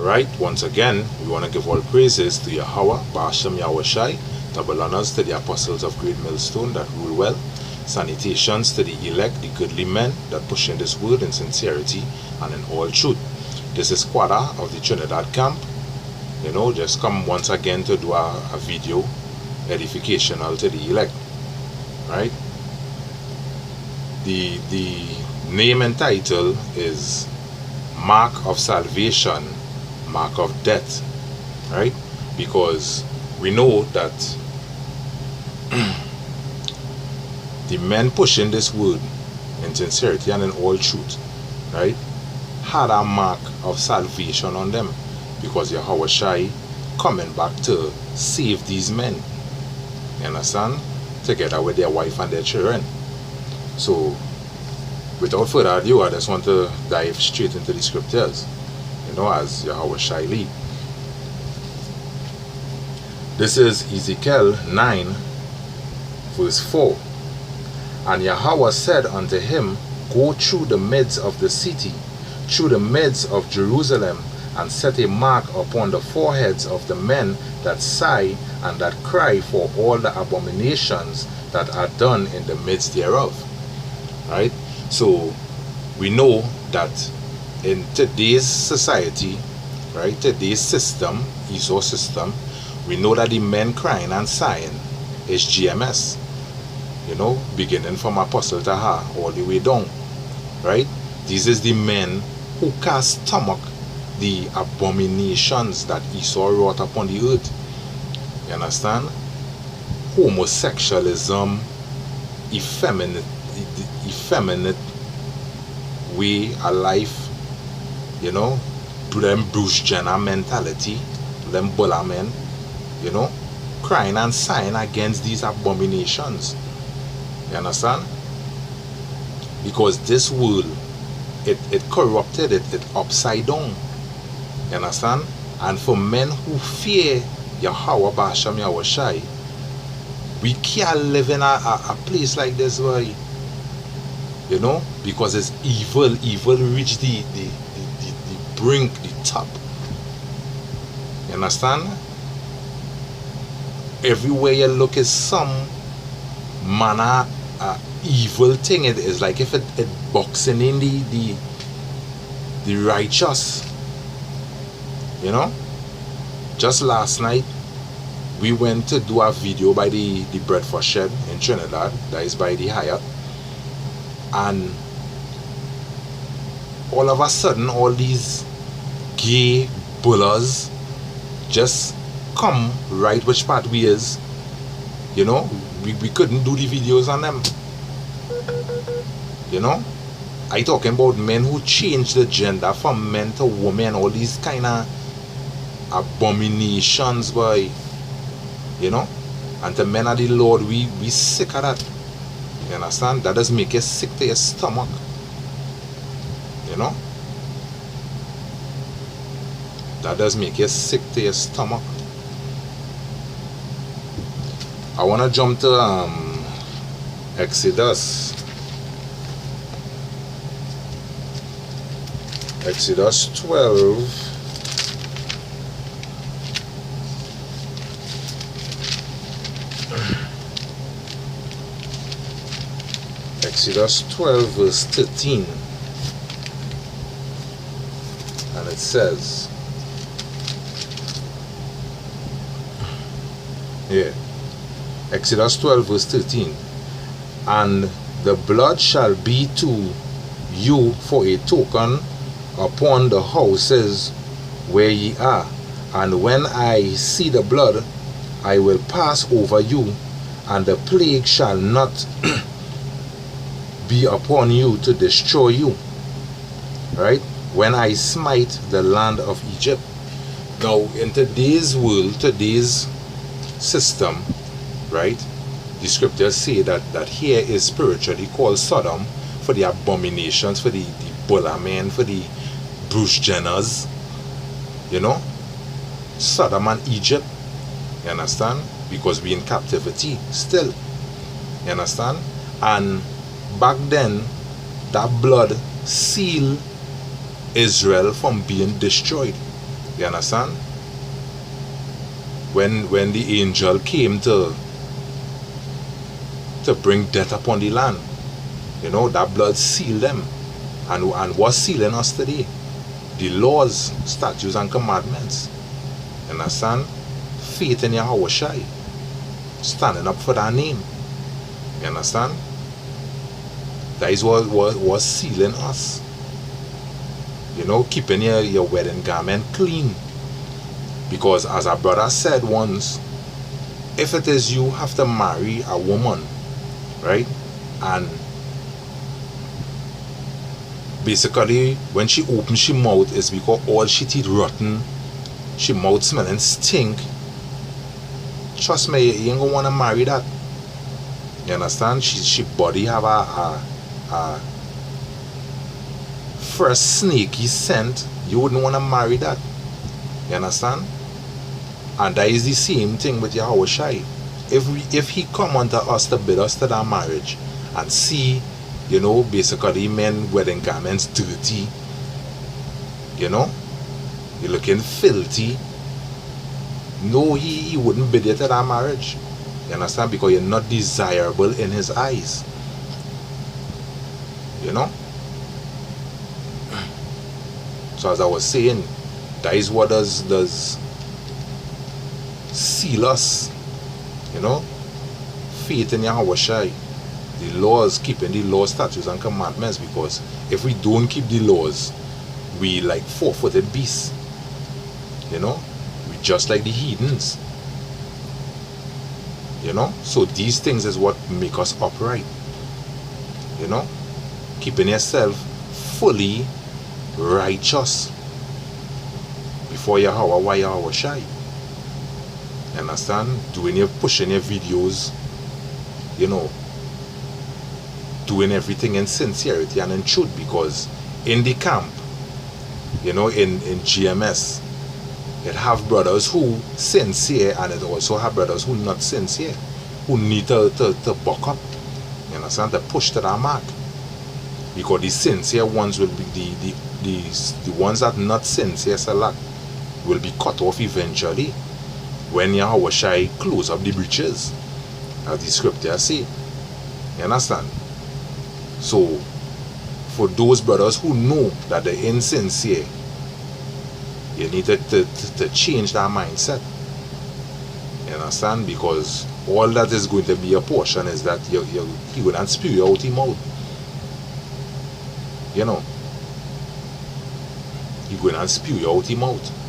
Alright, once again, we want to give all praises to Yahweh, Ba'ashem Yahushai, double honors to the apostles of Great Millstone that rule well, salutations to the elect, the goodly men that push in this word in sincerity and in all truth. This is Quada of the Trinidad camp. Just come once again to do a video edificational to the elect. Right? The name and title is Mark of Salvation, Mark of Death. Right? Because we know that the men pushing this word in sincerity and in all truth, right, had a mark of salvation on them, because Yahweh Shai coming back to save these men, you understand, together with their wife and their children. So without further ado, I just want to dive straight into the scriptures, as Yahweh Shai lead. This is Ezekiel 9 verse 4. And Yahweh said unto him, Go through the midst of the city, through the midst of Jerusalem, and set a mark upon the foreheads of the men that sigh and that cry for all the abominations that are done in the midst thereof. Right? So we know that in today's society, right, today's system, Esau system, we know that the men crying and sighing is GMS. Beginning from Apostle Taha all the way down. Right? These is the men who can stomach the abominations that Esau wrought upon the earth. You understand? Homosexualism, effeminate way of life, to them Bruce Jenner mentality, to them Bulla men, crying and sighing against these abominations. You understand? Because this world, it corrupted, it upside down. You understand? And for men who fear Yahweh Ba'ashem Yahushai, we can't live in a place like this where, because it's evil reach the brink, the top. You understand? Everywhere you look is some manner evil thing. It is like if it boxing in the righteous. Just last night we went to do a video by the Breakfast Shed in Trinidad, that is by the Hyatt, and all of a sudden all these gay bullies just come right which part we is. We couldn't do the videos on them. I talking about men who change the gender from men to women, all these kind of abominations, boy. And the men of the Lord, we sick of that. You understand? That does make you sick to your stomach. That does make you sick to your stomach. I want to jump to Exodus 12. Exodus 12 verse 13. And it says, Exodus 12 verse 13. And the blood shall be to you for a token upon the houses where ye are. And when I see the blood, I will pass over you, and the plague shall not be upon you to destroy you. Right? When I smite the land of Egypt. Now, in today's world, today's system, right, the scriptures say that here is spiritually called Sodom for the abominations, for the Bulla men, for the Bruce Jenners, Sodom and Egypt. You understand? Because we in captivity still. You understand? And back then, that blood sealed Israel from being destroyed. You understand? When the angel came to bring death upon the land, you know, that blood sealed them. And what's sealing us today? The laws, statutes, and commandments. You understand? Faith in Yahweh Shai. Standing up for that name. You understand? That is what was sealing us. You know, keeping your wedding garment clean. Because as our brother said once, if it is you have to marry a woman, right? And basically, when she opens she mouth, it's because all she teeth rotten, she mouth smelling stink. Trust me, you ain't gonna wanna marry that. You understand? She body have a first snaky scent. You wouldn't wanna marry that. You understand? And that is the same thing with Yahweh Shai. If he come unto us to bid us to that marriage and see, you know, basically men wedding garments dirty, you know, you're looking filthy, no, he wouldn't bid you to that marriage. You understand? Because you're not desirable in his eyes. You know? So as I was saying, that is what does seal us. You know? Faith in Yahweh Shai. The laws, keeping the laws, statutes, and commandments. Because if we don't keep the laws, we like four-footed beasts. You know? We just like the heathens. You know? So these things is what make us upright. You know? Keeping yourself fully righteous before Yahweh, Yahweh Shai. You understand? Pushing your videos, you know, doing everything in sincerity and in truth, because in the camp, you know, in GMS, it have brothers who sincere, and it also have brothers who not sincere, who need to buck up, you understand, to push to that mark. Because the sincere ones will be the ones that not sincere select will be cut off eventually when Yahweh Shai close up the breaches, as the scripture say. You understand? So for those brothers who know that they're insincere, you need to change that mindset. You understand? Because all that is going to be a portion is that he will not spew you out his mouth. You know, he going to spew you out his mouth.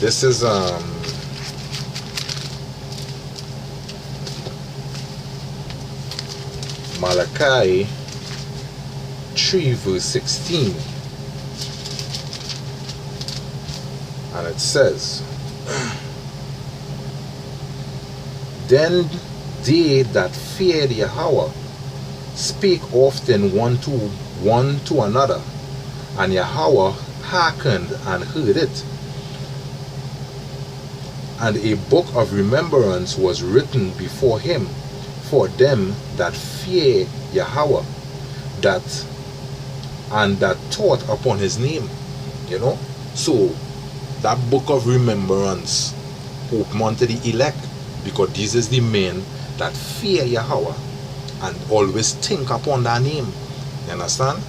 This is Malachi 3 verse 16, and it says, then they that feared Yahweh spake often one to another, and Yahweh hearkened and heard it. And a book of remembrance was written before him for them that fear Yahweh, that thought upon his name. You know? So that book of remembrance open unto the elect, because this is the men that fear Yahweh and always think upon that name. You understand?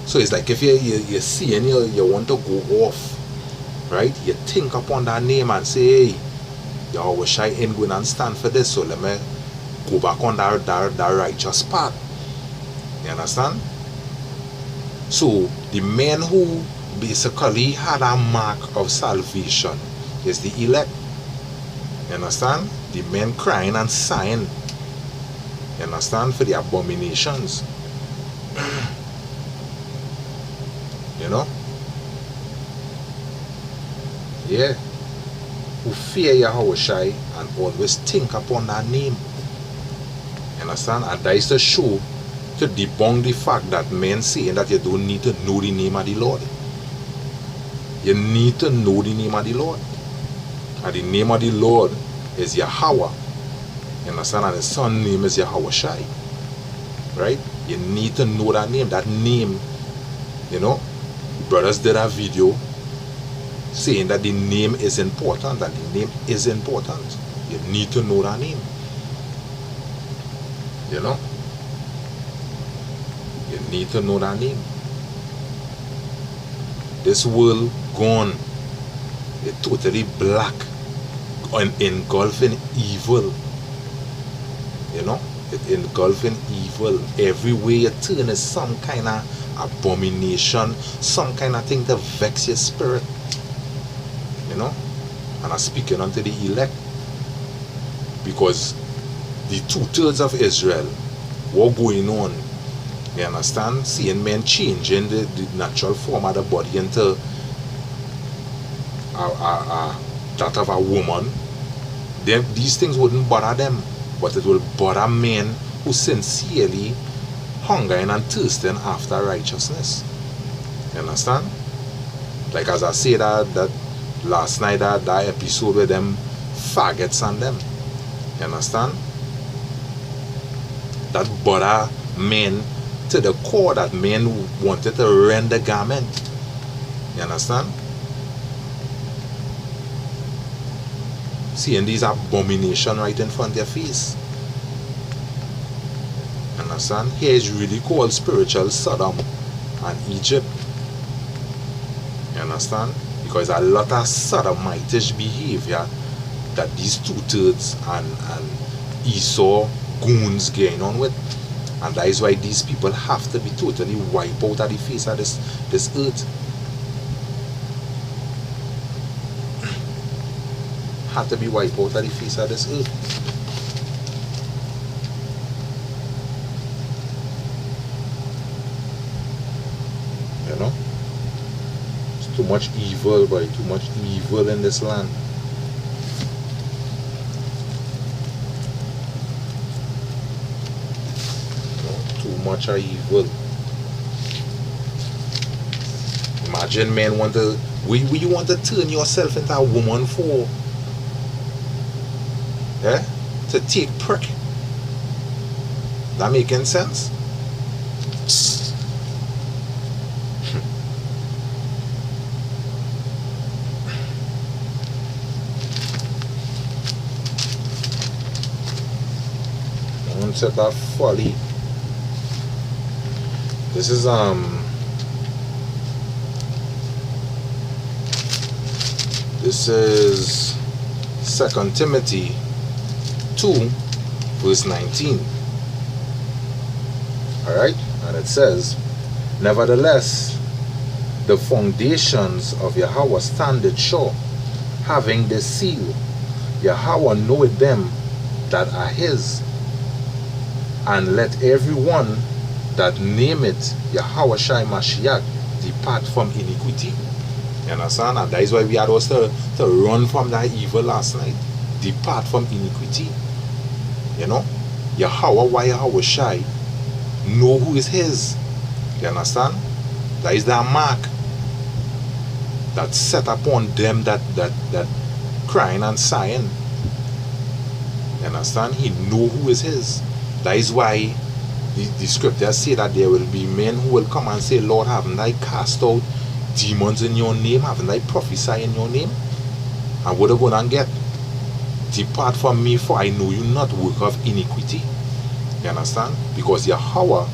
So it's like if you see and you want to go off, right? You think upon that name and say, hey, Yahweh Shai ain't going to stand for this, so let me go back on that righteous path. You understand? So the men who basically had a mark of salvation is the elect. You understand? The men crying and sighing, you understand, for the abominations. You know? Yeah. Who fear Yahweh Shai and always think upon that name. You understand? And that is to show, to debunk the fact that men saying that you don't need to know the name of the Lord. You need to know the name of the Lord. And the name of the Lord is Yahweh. You understand? And his son's name is Yahweh Shai. right? You need to know that name. That name, you know, brothers did a video saying that the name is important, that the name is important. You need to know that name. You know? You need to know that name. This world gone. It's totally black and engulfing evil. You know? It's engulfing evil. Every way you turn is some kind of abomination, some kind of thing to vex your spirit. You know? And I'm speaking unto the elect. Because the 2/3 of Israel, what going on? You understand? Seeing men changing the natural form of the body into that of a woman. These things wouldn't bother them, but it will bother men who sincerely hungering and thirsting after righteousness. You understand? Like as I said that last night, that episode with them faggots and them. You understand? That bother men to the core, that men wanted to rend the garment. You understand? Seeing these abominations right in front of your face. You understand? Here is really called spiritual Sodom and Egypt. You understand? Because a lot of sodomitish behavior that these 2/3 and Esau goons going on with. And that is why these people have to be totally wiped out of the face of this earth. Have to be wiped out of the face of this earth. You know? It's too much evil, boy. Too much evil in this land. Much of evil. Imagine men want to, you want to turn yourself into a woman for? Yeah? To take prick. That making sense? Don't set that folly. This is this is 2 Timothy 2 verse 19. Alright, and it says, nevertheless, the foundations of Yahweh standeth sure, having this seal, Yahweh knoweth them that are his, and let every one that name it Yahweh Shai Mashiach depart from iniquity. You understand? And that is why we had us to run from that evil last night. Depart from iniquity. You know? Yahweh Yahweh Shai know who is his. You understand? That is that mark that set upon them that crying and sighing. You understand? He know who is his. That is why the scriptures say that there will be men who will come and say, Lord, haven't I cast out demons in your name? Haven't I prophesied in your name? And what are going to get? Depart from me, for I know you not, work of iniquity. You understand? Because Yahweh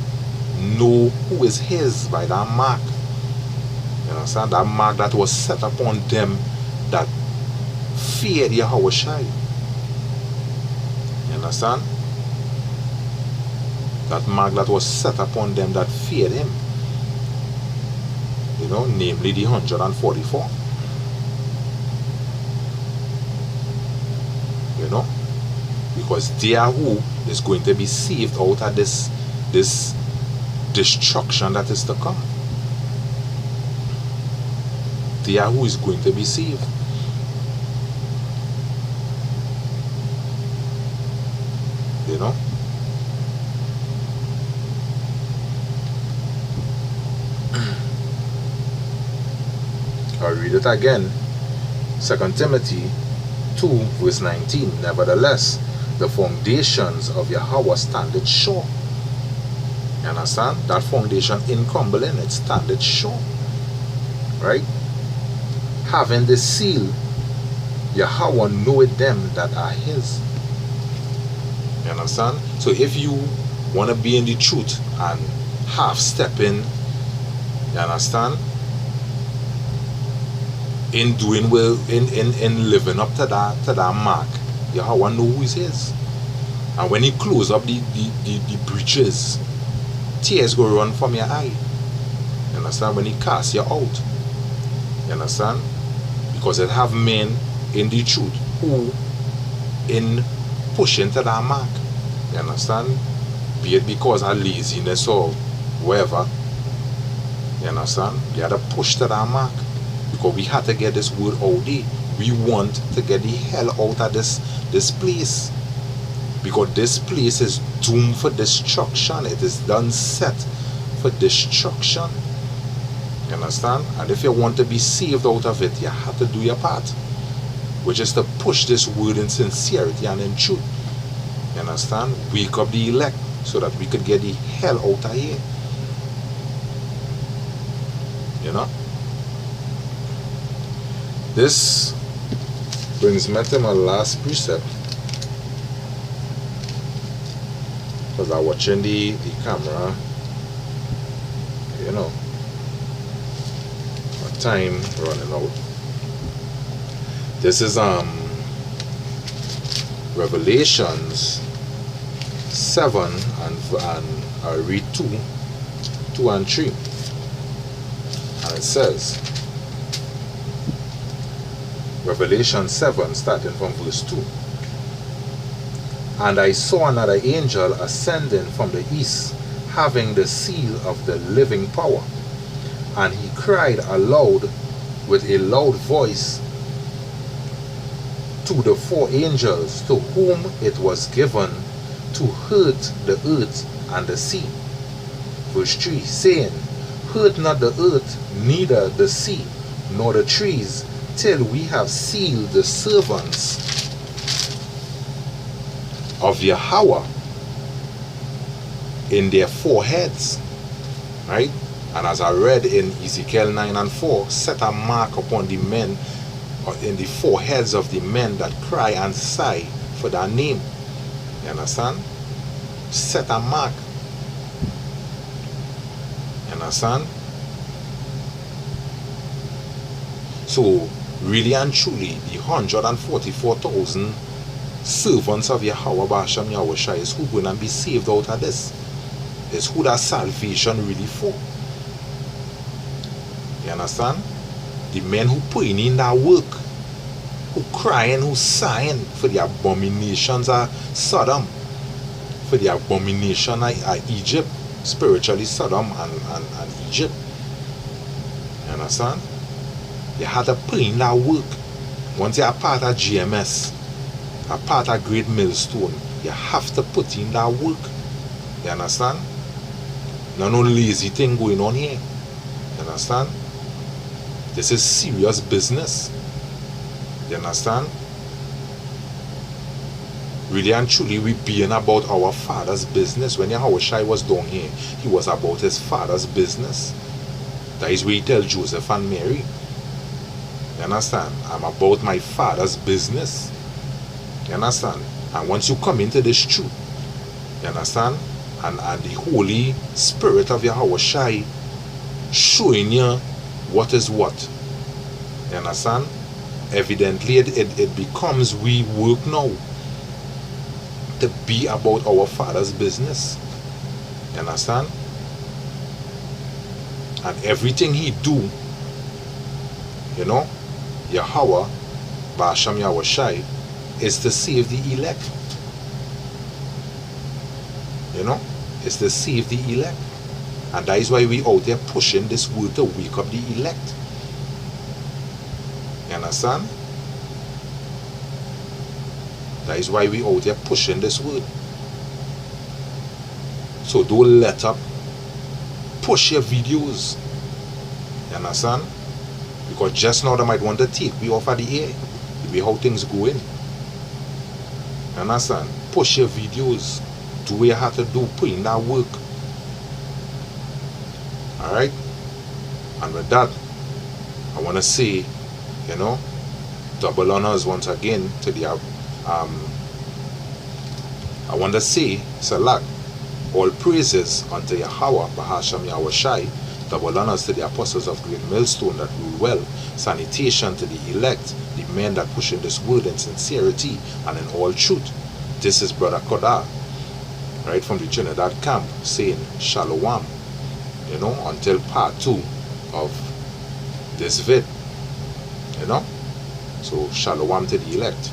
know who is his by that mark. You understand? That mark that was set upon them that feared Yahweh Shai. You understand? That mark that was set upon them that feared him. You know, namely the 144. You know? Because they are who is going to be saved out of this destruction that is to come. They are who is going to be saved. You know? I'll read it again. 2 Timothy 2 verse 19. Nevertheless, the foundations of Yahweh standeth sure. You understand? That foundation in Cumberland, it standeth sure. Right? Having the seal, Yahweh knoweth them that are his. You understand? So if you want to be in the truth and half step in, you understand, in doing well, in living up to that mark, Yahweh know who is his. And when he close up the breaches, tears go run from your eye. You understand? When he cast you out. You understand? Because it have men in the truth who in pushing to that mark. You understand? Be it because of laziness or whatever. You understand? They had to push to that mark. Because we had to get this word out there. We want to get the hell out of this place. Because this place is doomed for destruction. It is done set for destruction. You understand? And if you want to be saved out of it, you have to do your part. Which is to push this word in sincerity and in truth. You understand? Wake up the elect so that we could get the hell out of here. You know? This brings me to my last precept. Because I'm watching the camera. You know. My time running out. This is Revelations 7 and I read 2 and 3. And it says, Revelation 7 starting from verse 2. And I saw another angel ascending from the east, having the seal of the living power. And he cried aloud with a loud voice to the 4 angels to whom it was given to hurt the earth and the sea. Verse 3, saying, hurt not the earth, neither the sea, nor the trees, till we have sealed the servants of Yahweh in their foreheads. Right? And as I read in Ezekiel 9 and 4, set a mark upon the men, in the foreheads of the men that cry and sigh for their name. You understand? Set a mark. You understand? So, really and truly, the 144,000 servants of Yahweh Ba'asham Yahushua is who going to be saved out of this. Is who that salvation really for. You understand? The men who putting in that work, who crying, who sighing for the abominations of Sodom, for the abomination of Egypt, spiritually Sodom and Egypt. You understand? You have to put in that work. Once you are part of GMS, a part of Great Millstone, you have to put in that work. You understand? No lazy thing going on here. You understand? This is serious business. You understand? Really and truly, we being about our Father's business. When Yahushua was down here, he was about his Father's business. That is where he tells Joseph and Mary. You understand? I'm about my Father's business. You understand? And once you come into this truth, you understand? And the Holy Spirit of Yahushua showing you what is what. You understand? Evidently, it becomes we work now to be about our Father's business. You understand? And everything he do, you know, Yahweh, Ba'asham Yahushua, is to save the elect. You know, it's to save the elect. And that is why we out there pushing this word to wake up the elect. You understand? That is why we out there pushing this word. So don't let up. Push your videos. You understand? Because just now they might want to take me off of the air. The way how things going. You understand? Push your videos. Do what you have to do. Put in that work. Alright? And with that, I want to say, you know, double honors once again to the I want to say Salak, all praises unto Yahweh Bahasham Yahweh Shai, double honors to the apostles of Great Millstone that rule well, sanitation to the elect, the men that push in this word in sincerity and in all truth. This is Brother Kodah, right from the Trinidad camp, saying Shalom, you know, until part 2 of this vid, you know. So Shalom to the elect.